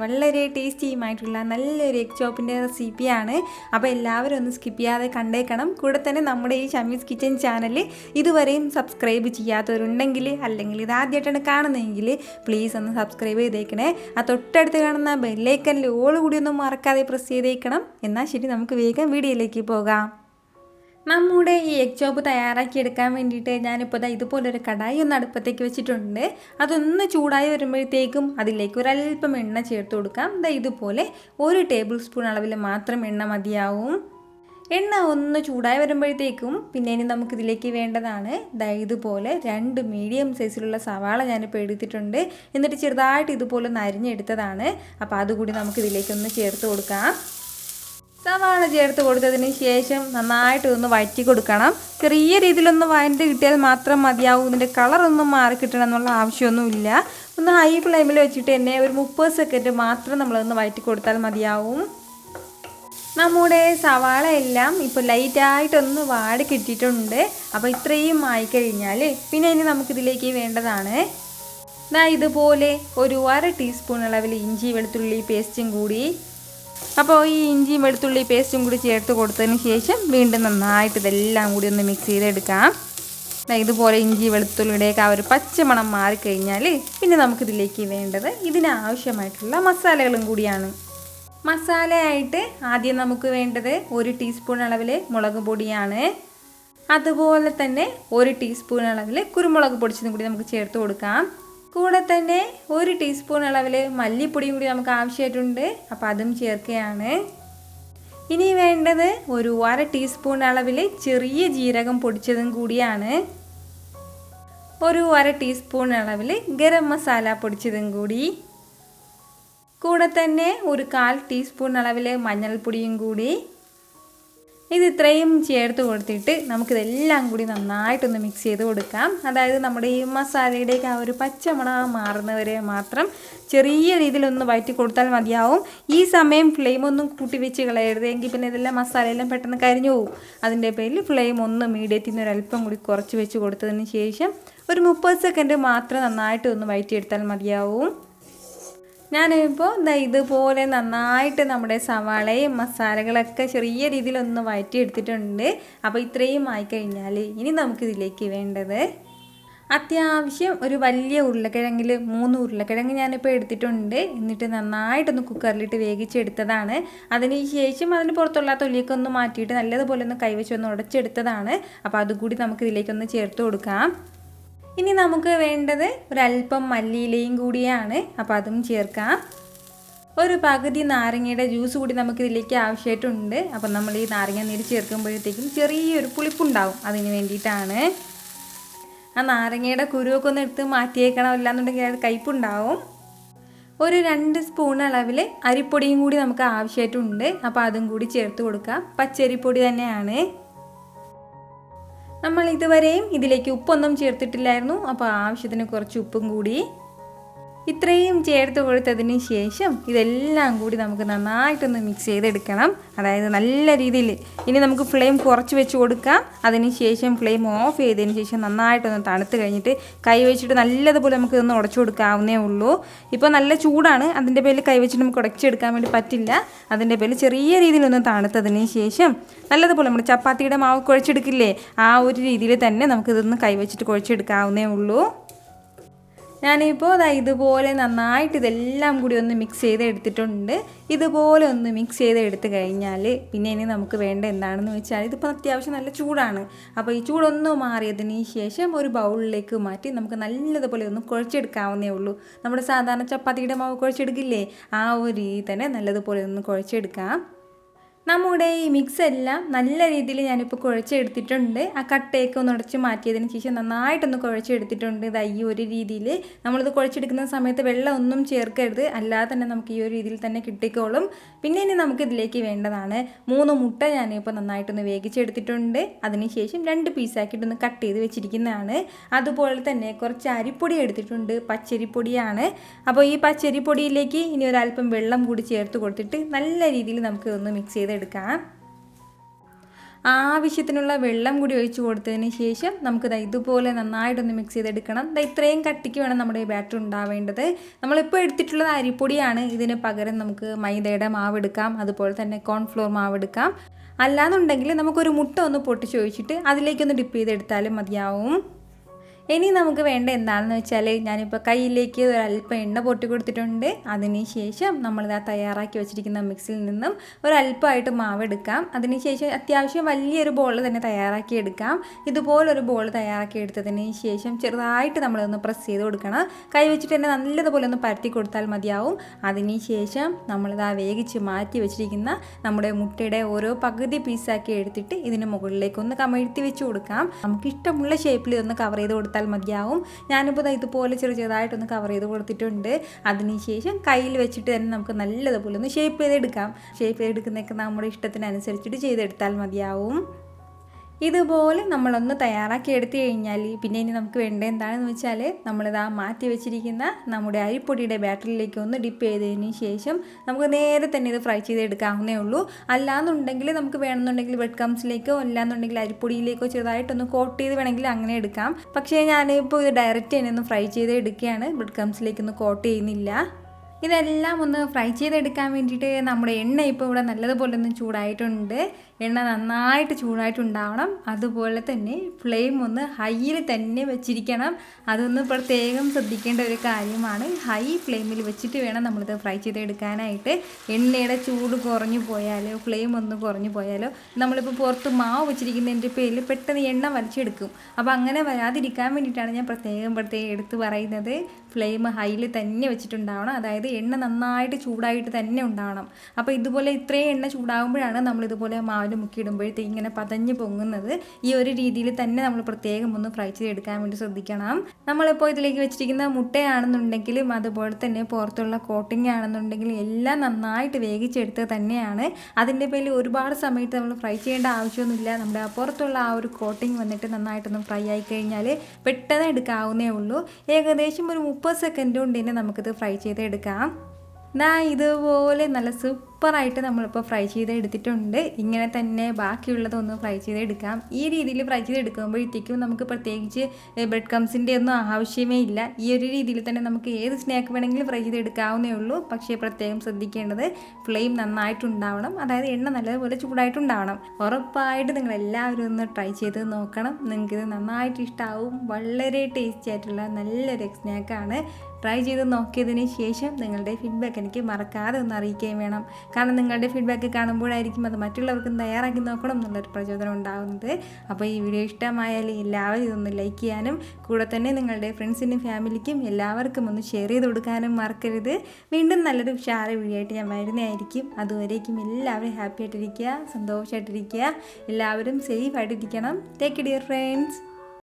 വളരെ ടേസ്റ്റിയുമായിട്ടുള്ള നല്ലൊരു എഗ് ചോപ്പിൻ്റെ റെസിപ്പിയാണ്. അപ്പോൾ എല്ലാവരും ഒന്ന് സ്കിപ്പ് ചെയ്യാതെ കണ്ടേക്കണം. കൂടെ തന്നെ നമ്മുടെ ഈ ഷമീസ് കിച്ചൻ ചാനൽ ഇതുവരെയും സബ്സ്ക്രൈബ് ചെയ്യാത്തവരുണ്ടെങ്കിൽ, അല്ലെങ്കിൽ ഇതാദ്യമായിട്ടാണ് കാണുന്നതെങ്കിൽ പ്ലീസ് ഒന്ന് സബ്സ്ക്രൈബ് ചെയ്തേക്കണേ. ആ തൊട്ടടുത്ത് കാണുന്ന ബെല്ലൈക്കനിൽ ഓൾ കൂടി ഒന്നും മറക്കാതെ പ്രസ് ചെയ്തേക്കണം. എന്നാൽ ശരി, നമുക്ക് വേഗം വീഡിയോയിലേക്ക് പോകാം. നമ്മുടെ ഈ എഗ് ചോപ്പ് തയ്യാറാക്കിയെടുക്കാൻ വേണ്ടിയിട്ട് ഞാനിപ്പോൾ ഇതുപോലൊരു കടായി ഒന്ന് അടുപ്പത്തേക്ക് വെച്ചിട്ടുണ്ട്. അതൊന്ന് ചൂടായി വരുമ്പോഴത്തേക്കും അതിലേക്ക് ഒരല്പം എണ്ണ ചേർത്ത് കൊടുക്കാം. ഇതുപോലെ 1 ടേബിൾ സ്പൂൺ അളവിൽ മാത്രം എണ്ണ മതിയാവും. എണ്ണ ഒന്ന് ചൂടായി വരുമ്പോഴത്തേക്കും പിന്നെ ഇനി നമുക്കിതിലേക്ക് വേണ്ടതാണ് ഇതുപോലെ 2 മീഡിയം സൈസിലുള്ള സവാള ഞാനിപ്പോൾ എടുത്തിട്ടുണ്ട്. എന്നിട്ട് ചെറുതായിട്ട് ഇതുപോലെ ഒന്ന് അരിഞ്ഞെടുത്തതാണ്. അപ്പോൾ അതുകൂടി നമുക്കിതിലേക്കൊന്ന് ചേർത്ത് കൊടുക്കാം. സവാള ചേർത്ത് കൊടുത്തതിന് ശേഷം നന്നായിട്ട് ഒന്ന് വഴറ്റി കൊടുക്കണം. ചെറിയ രീതിയിലൊന്ന് വഴണ്ട് കിട്ടിയാൽ മാത്രം മതിയാവും. ഇതിൻ്റെ കളറൊന്നും മാറി കിട്ടണം എന്നുള്ള ആവശ്യമൊന്നുമില്ല. ഒന്ന് ഹൈ ഫ്ലെയിമിൽ വെച്ചിട്ട് തന്നെ ഒരു 30 സെക്കൻഡ് മാത്രം നമ്മളൊന്ന് വഴറ്റി കൊടുത്താൽ മതിയാവും. നമ്മുടെ സവാള എല്ലാം ഇപ്പോൾ ലൈറ്റായിട്ടൊന്ന് വാടി കിട്ടിയിട്ടുണ്ട്. അപ്പോൾ ഇത്രയും ആയിക്കഴിഞ്ഞാൽ പിന്നെ ഇനി നമുക്കിതിലേക്ക് വേണ്ടതാണ് ഇതുപോലെ ഒരു 1/2 ടീസ്പൂൺ അളവിൽ ഇഞ്ചി വെളുത്തുള്ളി പേസ്റ്റും കൂടി. അപ്പോൾ ഈ ഇഞ്ചിയും വെളുത്തുള്ളി പേസ്റ്റും കൂടി ചേർത്ത് കൊടുത്തതിന് ശേഷം വീണ്ടും നന്നായിട്ട് ഇതെല്ലാം കൂടി ഒന്ന് മിക്സ് ചെയ്തെടുക്കാം. ഇതുപോലെ ഇഞ്ചി വെളുത്തുള്ളിയുടെയൊക്കെ ആ ഒരു പച്ചമണം മാറിക്കഴിഞ്ഞാൽ പിന്നെ നമുക്കിതിലേക്ക് വേണ്ടത് ഇതിനാവശ്യമായിട്ടുള്ള മസാലകളും കൂടിയാണ്. മസാലയായിട്ട് ആദ്യം നമുക്ക് വേണ്ടത് 1 ടീസ്പൂൺ അളവിൽ മുളക് പൊടിയാണ്. അതുപോലെ തന്നെ 1 ടീസ്പൂൺ അളവിൽ കുരുമുളക് പൊടിച്ചതും കൂടി നമുക്ക് ചേർത്ത് കൊടുക്കാം. കൂടെ തന്നെ 1 ടീസ്പൂൺ അളവിൽ മല്ലിപ്പൊടിയും കൂടി നമുക്ക് ആവശ്യമായിട്ടുണ്ട്. അപ്പോൾ അതും ചേർക്കുകയാണ്. ഇനി വേണ്ടത് ഒരു 1/2 ടീസ്പൂൺ അളവിൽ ചെറിയ ജീരകം പൊടിച്ചതും കൂടിയാണ്. ഒരു 1/2 ടീസ്പൂൺ അളവിൽ ഗരം മസാല പൊടിച്ചതും കൂടി. കൂടെ തന്നെ ഒരു 1/4 ടീസ്പൂൺ അളവിൽ മഞ്ഞൾപ്പൊടിയും കൂടി. ഇത് ഇത്രയും ചേർത്ത് കൊടുത്തിട്ട് നമുക്കിതെല്ലാം കൂടി നന്നായിട്ടൊന്ന് മിക്സ് ചെയ്ത് കൊടുക്കാം. അതായത് നമ്മുടെ ഈ മസാലയുടെയൊക്കെ ആ ഒരു പച്ചമണം മാറുന്നവരെ മാത്രം ചെറിയ രീതിയിലൊന്ന് വഴറ്റി കൊടുത്താൽ മതിയാവും. ഈ സമയം ഫ്ലെയിം ഒന്നും കൂട്ടി വെച്ച് കളയരുത്, എങ്കിൽ പിന്നെ ഇതെല്ലാം മസാലയെല്ലാം പെട്ടെന്ന് കരിഞ്ഞു പോകും. അതിൻ്റെ പേരിൽ ഫ്ലെയിം ഒന്ന് മീഡിയത്തിൽ നിന്ന് ഒരല്പം കൂടി കുറച്ച് വെച്ച് കൊടുത്തതിന് ശേഷം ഒരു 30 സെക്കൻഡ് മാത്രം നന്നായിട്ട് ഒന്ന് വഴറ്റിയെടുത്താൽ മതിയാവും. ഞാനിപ്പോൾ ഇതുപോലെ നന്നായിട്ട് നമ്മുടെ സവാളയും മസാലകളൊക്കെ ചെറിയ രീതിയിലൊന്ന് വഴറ്റിയെടുത്തിട്ടുണ്ട്. അപ്പോൾ ഇത്രയും ആയിക്കഴിഞ്ഞാൽ ഇനി നമുക്കിതിലേക്ക് വേണ്ടത് അത്യാവശ്യം ഒരു വലിയ ഉരുളക്കിഴങ്ങിൽ 3 ഉരുളക്കിഴങ്ങ് ഞാനിപ്പോൾ എടുത്തിട്ടുണ്ട്. എന്നിട്ട് നന്നായിട്ടൊന്ന് കുക്കറിലിട്ട് വേവിച്ചെടുത്തതാണ്. അതിന് ശേഷം അതിന് പുറത്തുള്ള തൊലിയൊക്കെ ഒന്ന് മാറ്റിയിട്ട് നല്ലതുപോലെ ഒന്ന് കൈവച്ചൊന്ന് ഉടച്ചെടുത്തതാണ്. അപ്പോൾ അതുകൂടി നമുക്കിതിലേക്കൊന്ന് ചേർത്ത് കൊടുക്കാം. ഇനി നമുക്ക് വേണ്ടത് ഒരല്പം മല്ലിയിലയും കൂടിയാണ്. അപ്പോൾ അതും ചേർക്കാം. ഒരു പകുതി നാരങ്ങയുടെ ജ്യൂസ് കൂടി നമുക്കിതിലേക്ക് ആവശ്യമായിട്ടുണ്ട്. അപ്പം നമ്മൾ ഈ നാരങ്ങ നീര് ചേർക്കുമ്പോഴത്തേക്കും ചെറിയൊരു പുളിപ്പുണ്ടാവും, അതിന് വേണ്ടിയിട്ടാണ്. ആ നാരങ്ങയുടെ കുരുവൊക്കെ ഒന്ന് എടുത്ത് മാറ്റിയേക്കണം, ഇല്ലാന്നുണ്ടെങ്കിൽ അത് കയ്പുണ്ടാവും. ഒരു 2 സ്പൂൺ അളവിൽ അരിപ്പൊടിയും കൂടി നമുക്ക് ആവശ്യമായിട്ടുണ്ട്. അപ്പോൾ അതും കൂടി ചേർത്ത് കൊടുക്കാം. പച്ചരിപ്പൊടി തന്നെയാണ്. നമ്മൾ ഇതുവരെയും ഇതിലേക്ക് ഉപ്പൊന്നും ചേർത്തിട്ടില്ലായിരുന്നു. അപ്പോൾ ആവശ്യത്തിന് കുറച്ച് ഉപ്പും കൂടി ഇത്രയും ചേർത്ത് കൊടുത്തതിന് ശേഷം ഇതെല്ലാം കൂടി നമുക്ക് നന്നായിട്ടൊന്ന് മിക്സ് ചെയ്തെടുക്കണം. അതായത് നല്ല രീതിയിൽ. ഇനി നമുക്ക് ഫ്ലെയിം കുറച്ച് വെച്ച് കൊടുക്കാം. അതിന് ശേഷം ഫ്ലെയിം ഓഫ് ചെയ്തതിന് ശേഷം നന്നായിട്ടൊന്ന് തണുത്ത് കഴിഞ്ഞിട്ട് കൈ വെച്ചിട്ട് നല്ലതുപോലെ നമുക്ക് ഇതൊന്ന് ഉടച്ചു കൊടുക്കാവുന്നേ ഉള്ളൂ. ഇപ്പോൾ നല്ല ചൂടാണ്, അതിൻ്റെ പേരിൽ കൈ വെച്ചിട്ട് നമുക്ക് ഉടച്ചെടുക്കാൻ വേണ്ടി പറ്റില്ല. അതിൻ്റെ പേരിൽ ചെറിയ രീതിയിലൊന്ന് തണുത്തതിന് ശേഷം നല്ലതുപോലെ നമ്മൾ ചപ്പാത്തിയുടെ മാവ് കുഴച്ചെടുക്കില്ലേ, ആ ഒരു രീതിയിൽ തന്നെ നമുക്കിതൊന്ന് കൈ വെച്ചിട്ട് കുഴച്ചെടുക്കാവുന്നേ ഉള്ളൂ. ഞാനിപ്പോൾ ഇതുപോലെ നന്നായിട്ട് ഇതെല്ലാം കൂടി ഒന്ന് മിക്സ് ചെയ്ത് എടുത്തിട്ടുണ്ട്. ഇതുപോലെ ഒന്ന് മിക്സ് ചെയ്ത് എടുത്ത് കഴിഞ്ഞാൽ പിന്നെ ഇനി നമുക്ക് വേണ്ട എന്താണെന്ന് വെച്ചാൽ ഇതിപ്പോൾ അത്യാവശ്യം നല്ല ചൂടാണ്. അപ്പോൾ ഈ ചൂടൊന്ന് മാറിയതിന് ശേഷം ഒരു ബൗളിലേക്ക് മാറ്റി നമുക്ക് നല്ലതുപോലെ ഒന്ന് കുഴച്ചെടുക്കാവുന്നേ ഉള്ളൂ. നമ്മുടെ സാധാരണ ചപ്പാത്തിയുടെ മാവ് കുഴച്ചെടുക്കില്ലേ, ആ ഒരു രീതി തന്നെ നല്ലതുപോലെ ഒന്ന് കുഴച്ചെടുക്കാം. നമ്മുടെ ഈ മിക്സ് എല്ലാം നല്ല രീതിയിൽ ഞാനിപ്പോൾ കുഴച്ചെടുത്തിട്ടുണ്ട്. ആ കട്ടയൊക്കെ ഒന്ന് ഉടച്ച് മാറ്റിയതിന് ശേഷം നന്നായിട്ടൊന്ന് കുഴച്ചെടുത്തിട്ടുണ്ട്. ഈ ഒരു രീതിയിൽ നമ്മളിത് കുഴച്ചെടുക്കുന്ന സമയത്ത് വെള്ളം ഒന്നും ചേർക്കരുത്, അല്ലാതെ തന്നെ നമുക്ക് ഈ ഒരു രീതിയിൽ തന്നെ കിട്ടിക്കോളും. പിന്നെ ഇനി നമുക്ക് ഇതിലേക്ക് വേണ്ടതാണ് 3 മുട്ട ഞാനിപ്പോൾ നന്നായിട്ടൊന്ന് വേവിച്ചെടുത്തിട്ടുണ്ട്. അതിനുശേഷം 2 പീസാക്കിയിട്ടൊന്ന് കട്ട് ചെയ്ത് വെച്ചിരിക്കുന്നതാണ്. അതുപോലെ തന്നെ കുറച്ച് അരിപ്പൊടി എടുത്തിട്ടുണ്ട്, പച്ചരിപ്പൊടിയാണ്. അപ്പോൾ ഈ പച്ചരിപ്പൊടിയിലേക്ക് ഇനി ഒരല്പം വെള്ളം കൂടി ചേർത്ത് കൊടുത്തിട്ട് നല്ല രീതിയിൽ നമുക്ക് ഒന്ന് മിക്സ് ചെയ്തെടുക്കാം. ആവശ്യത്തിനുള്ള വെള്ളം കൂടി ഒഴിച്ച് കൊടുത്തതിന് ശേഷം നമുക്കിത് ഇതുപോലെ നന്നായിട്ടൊന്ന് മിക്സ് ചെയ്തെടുക്കണം. ഇത്രയും കട്ടിക്ക് വേണം നമ്മുടെ ഈ ബാറ്റർ ഉണ്ടാവേണ്ടത്. നമ്മളിപ്പോൾ എടുത്തിട്ടുള്ളത് അരിപ്പൊടിയാണ്. ഇതിന് പകരം നമുക്ക് മൈദയുടെ മാവ് എടുക്കാം, അതുപോലെ തന്നെ കോൺഫ്ലോർ മാവ് എടുക്കാം. അല്ലാന്നുണ്ടെങ്കിൽ നമുക്കൊരു മുട്ട ഒന്ന് പൊട്ടിച്ചൊഴിച്ചിട്ട് അതിലേക്കൊന്ന് ഡിപ്പ് ചെയ്തെടുത്താലും മതിയാവും. ഇനി നമുക്ക് വേണ്ട എന്താണെന്ന് വെച്ചാൽ ഞാനിപ്പോൾ കയ്യിലേക്ക് ഒരല്പം എണ്ണ പൊട്ടി കൊടുത്തിട്ടുണ്ട്. അതിന് ശേഷം നമ്മളിതാ തയ്യാറാക്കി വെച്ചിരിക്കുന്ന മിക്സിൽ നിന്നും ഒരല്പമായിട്ട് മാവ് എടുക്കാം. അതിനുശേഷം അത്യാവശ്യം വലിയൊരു ബോൾ തന്നെ തയ്യാറാക്കി എടുക്കാം. ഇതുപോലൊരു ബോൾ തയ്യാറാക്കി എടുത്തതിന് ശേഷം ചെറുതായിട്ട് നമ്മളൊന്ന് പ്രസ് ചെയ്ത് കൊടുക്കണം. കൈ വെച്ചിട്ട് തന്നെ നല്ലതുപോലെ ഒന്ന് പരത്തി കൊടുത്താൽ മതിയാവും. അതിന് ശേഷം നമ്മളിതാ വേവിച്ച് മാറ്റി വെച്ചിരിക്കുന്ന നമ്മുടെ മുട്ടയുടെ ഓരോ പകുതി പീസാക്കി എടുത്തിട്ട് ഇതിന് മുകളിലേക്കൊന്ന് കമഴ്ത്തി വെച്ച് കൊടുക്കാം. നമുക്ക് ഇഷ്ടമുള്ള ഷേപ്പിൽ ഇതൊന്ന് കവർ ചെയ്ത് കൊടുത്താൽ മതിയാവും. ഞാനിപ്പോൾ ഇതുപോലെ ചെറുതായിട്ടൊന്ന് കവർ ചെയ്ത് കൊടുത്തിട്ടുണ്ട്. അതിനുശേഷം കയ്യിൽ വെച്ചിട്ട് തന്നെ നമുക്ക് നല്ലതുപോലെ ഒന്ന് ഷേപ്പ് ചെയ്തെടുക്കാം. ഷേപ്പ് ചെയ്തെടുക്കുന്നതൊക്കെ നമ്മുടെ ഇഷ്ടത്തിനനുസരിച്ചിട്ട് ചെയ്തെടുത്താൽ മതിയാവും. ഇതുപോലെ നമ്മളൊന്ന് തയ്യാറാക്കി എടുത്തു കഴിഞ്ഞാൽ പിന്നെ ഇനി നമുക്ക് വേണ്ടത് എന്താണെന്ന് വെച്ചാൽ നമ്മളിതാ മാറ്റി വെച്ചിരിക്കുന്ന നമ്മുടെ അരിപ്പൊടിയുടെ ബാറ്ററിലേക്ക് ഒന്ന് ഡിപ്പ് ചെയ്തതിന് ശേഷം നമുക്ക് നേരെ തന്നെ ഇത് ഫ്രൈ ചെയ്തെടുക്കാവുന്നേ ഉള്ളൂ. അല്ലാന്നുണ്ടെങ്കിൽ നമുക്ക് വേണമെന്നുണ്ടെങ്കിൽ ബ്രെഡ് ക്രംസിലേക്കോ അല്ലാന്നുണ്ടെങ്കിൽ അരിപ്പൊടിയിലേക്കോ ചെറുതായിട്ടൊന്ന് കോട്ട് ചെയ്ത് വേണമെങ്കിൽ അങ്ങനെ എടുക്കാം. പക്ഷേ ഞാനിപ്പോൾ ഇത് ഡയറക്റ്റ് തന്നെ ഒന്ന് ഫ്രൈ ചെയ്ത് എടുക്കുകയാണ്. ബ്രെഡ് ക്രംസിലേക്കൊന്ന് കോട്ട് ചെയ്യുന്നില്ല. ഇതെല്ലാം ഒന്ന് ഫ്രൈ ചെയ്തെടുക്കാൻ വേണ്ടിയിട്ട് നമ്മുടെ എണ്ണ ഇപ്പോൾ ഇവിടെ നല്ലതുപോലെ ഒന്ന് ചൂടായിട്ടുണ്ട്. എണ്ണ നന്നായിട്ട് ചൂടായിട്ടുണ്ടാവണം. അതുപോലെ തന്നെ ഫ്ലെയിം ഒന്ന് ഹൈയിൽ തന്നെ വെച്ചിരിക്കണം. അതൊന്ന് പ്രത്യേകം ശ്രദ്ധിക്കേണ്ട ഒരു കാര്യമാണ്. ഹൈ ഫ്ലെയിമിൽ വെച്ചിട്ട് വേണം നമ്മളിത് ഫ്രൈ ചെയ്തെടുക്കാനായിട്ട്. എണ്ണയുടെ ചൂട് കുറഞ്ഞു പോയാലോ ഫ്ലെയിം ഒന്ന് കുറഞ്ഞു പോയാലോ നമ്മളിപ്പോൾ പുറത്ത് മാവ് വെച്ചിരിക്കുന്നതിൻ്റെ പേരിൽ പെട്ടെന്ന് എണ്ണ വലിച്ചെടുക്കും. അപ്പോൾ അങ്ങനെ വരാതിരിക്കാൻ വേണ്ടിയിട്ടാണ് ഞാൻ പ്രത്യേകം എടുത്ത് പറയുന്നത്. ഫ്ലെയിം ഹൈയിൽ തന്നെ വെച്ചിട്ടുണ്ടാവണം. അതായത് എണ്ണ നന്നായിട്ട് ചൂടായിട്ട് തന്നെ ഉണ്ടാവണം. അപ്പോൾ ഇതുപോലെ ഇത്രയും എണ്ണ ചൂടാകുമ്പോഴാണ് നമ്മളിതുപോലെ മാവിൽ മുക്കിയിടുമ്പോഴത്തേക്ക് ഇങ്ങനെ പതഞ്ഞ് പൊങ്ങുന്നത്. ഈ ഒരു രീതിയിൽ തന്നെ നമ്മൾ പ്രത്യേകം ഒന്ന് ഫ്രൈ ചെയ്തെടുക്കാൻ വേണ്ടി ശ്രദ്ധിക്കണം. നമ്മളിപ്പോൾ ഇതിലേക്ക് വെച്ചിരിക്കുന്ന മുട്ടയാണെന്നുണ്ടെങ്കിലും അതുപോലെ തന്നെ പുറത്തുള്ള കോട്ടിംഗ് ആണെന്നുണ്ടെങ്കിലും എല്ലാം നന്നായിട്ട് വേവിച്ചെടുത്ത് തന്നെയാണ്. അതിൻ്റെ പേരിൽ ഒരുപാട് സമയത്ത് നമ്മൾ ഫ്രൈ ചെയ്യേണ്ട ആവശ്യമൊന്നുമില്ല. നമ്മുടെ പുറത്തുള്ള ആ ഒരു കോട്ടിംഗ് വന്നിട്ട് നന്നായിട്ടൊന്ന് ഫ്രൈ ആയി കഴിഞ്ഞാൽ പെട്ടെന്ന് എടുക്കാവുന്നേ ഉള്ളൂ. ഏകദേശം ഒരു 30 സെക്കൻഡ് കൊണ്ട് തന്നെ നമുക്കിത് ഫ്രൈ ചെയ്തെടുക്കാം. ഇതുപോലെ നല്ല സൂപ്പറായിട്ട് നമ്മളിപ്പോൾ ഫ്രൈ ചെയ്തെടുത്തിട്ടുണ്ട്. ഇങ്ങനെ തന്നെ ബാക്കിയുള്ളതൊന്ന് ഫ്രൈ ചെയ്തെടുക്കാം. ഈ രീതിയിൽ ഫ്രൈ ചെയ്തെടുക്കുമ്പോഴത്തേക്കും നമുക്ക് പ്രത്യേകിച്ച് ബ്രെഡ് ക്രംസിൻ്റെ ഒന്നും ആവശ്യമേ ഇല്ല. ഈ ഒരു രീതിയിൽ തന്നെ നമുക്ക് ഏത് സ്നാക്ക് വേണമെങ്കിലും ഫ്രൈ ചെയ്തെടുക്കാവുന്നേ ഉള്ളൂ. പക്ഷേ പ്രത്യേകം ശ്രദ്ധിക്കേണ്ടത് ഫ്ലെയിം നന്നായിട്ടുണ്ടാവണം. അതായത് എണ്ണ നല്ലതുപോലെ ചൂടായിട്ടുണ്ടാവണം. ഉറപ്പായിട്ട് നിങ്ങളെല്ലാവരും ഒന്ന് ട്രൈ ചെയ്ത് നോക്കണം. നിങ്ങൾക്കിത് നന്നായിട്ട് ഇഷ്ടമാവും. വളരെ ടേസ്റ്റി ആയിട്ടുള്ള നല്ലൊരു സ്നാക്കാണ്. ട്രൈ ചെയ്ത് നോക്കിയതിന് ശേഷം നിങ്ങളുടെ ഫീഡ്ബാക്ക് എനിക്ക് മറക്കാതെ ഒന്ന് അറിയിക്കുകയും വേണം. കാരണം നിങ്ങളുടെ ഫീഡ്ബാക്ക് കാണുമ്പോഴായിരിക്കും അത് മറ്റുള്ളവർക്കും തയ്യാറാക്കി നോക്കണം എന്നുള്ളൊരു പ്രചോദനം ഉണ്ടാകുന്നത്. അപ്പോൾ ഈ വീഡിയോ ഇഷ്ടമായാൽ എല്ലാവരും ഇതൊന്ന് ലൈക്ക് ചെയ്യാനും കൂടെ തന്നെ നിങ്ങളുടെ ഫ്രണ്ട്സിനും ഫാമിലിക്കും എല്ലാവർക്കും ഒന്ന് ഷെയർ ചെയ്ത് കൊടുക്കാനും മറക്കരുത്. വീണ്ടും നല്ലൊരു ഉഷാറ് വീഡിയോ ആയിട്ട് ഞാൻ വരുന്നതായിരിക്കും. അതുവരേക്കും എല്ലാവരും ഹാപ്പി ആയിട്ടിരിക്കുക, സന്തോഷമായിട്ടിരിക്കുക, എല്ലാവരും സേഫ് ആയിട്ടിരിക്കണം. Take care dear friends.